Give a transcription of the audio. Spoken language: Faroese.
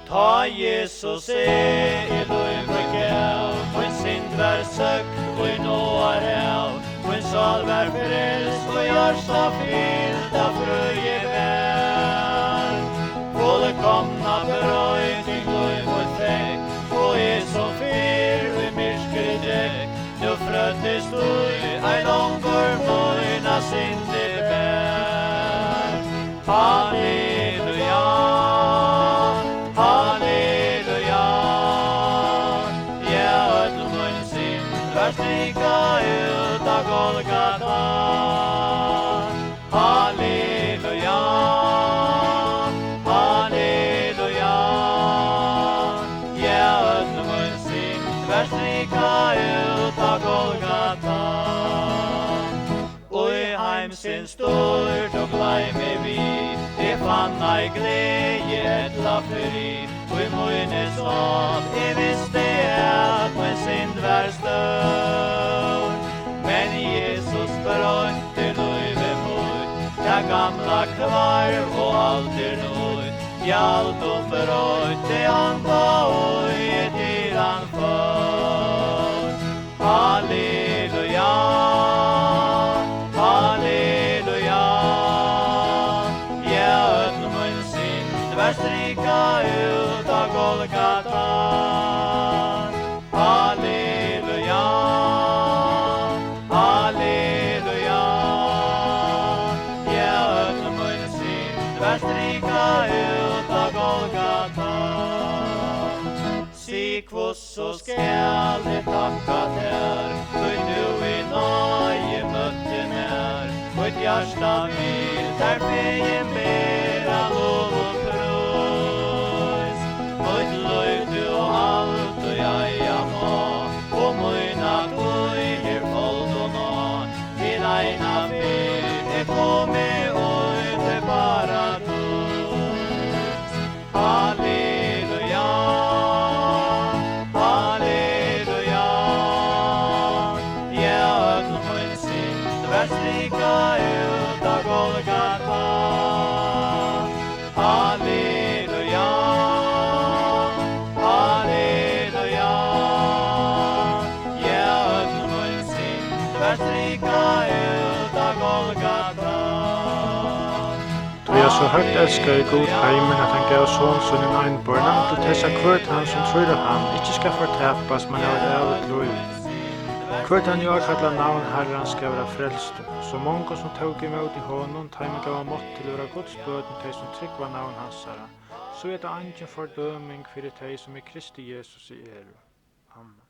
Ta Jesus I løyve gav, min synd vær søkt, og nåar hav, min sal vær frelst, og hjärsta fyllt av frøye vær. Fullkomna berøyting løyve fekk, og som fyr I myrskret dekk, nu frøttes du ein omgår møyna synder bær. Halleluja, halleluja, ja, ödel møyn synd, vær strika ut av Golgata. Halleluja, halleluja, ja, ödel møyn synd, vær strika ut av Golgata. Oi heimsins stort og gleime vi, fann ei glede etla fri, og møynes av, visste at min synd vær stør. Men Jesus brøyte løyve mot, ja gamla kvarv og alt nøyd, ja alt og brøyte han på øye til han for. Halleluja, halleluja, vær strika ut av Golgata. Halleluja, halleluja, ja, ödel møyn synd, vær strika ut av Golgata. Sikvås så skal jeg takka der, for du I nøye møtte mer, og et hjärsta vil, der feien ber av lov og prøys. Møyt løyde og alt og jeg må, og møyna tøy her fold og nå, til eina fyr komme og til paradis. Halleluja, halleluja, ja, ödel møyn synd, vær strika ut av Golgata. Halleluja, halleluja, ja, ödel møyn synd, vær strika ut av Golgata. Du så høgt elskar God heimen at han gav sånn som en einborna, til tessa hvert han som tror han ikke skal fortapas, men har et evigt liv. Hvert han jo kallar navn Herren skal være frelst, så mange som tog imot I honom, teimen gav mått til å være Guds bøten til som tryggva navn hans herre. Så det ingen fordøming for de som I Kristi Jesus I Amen.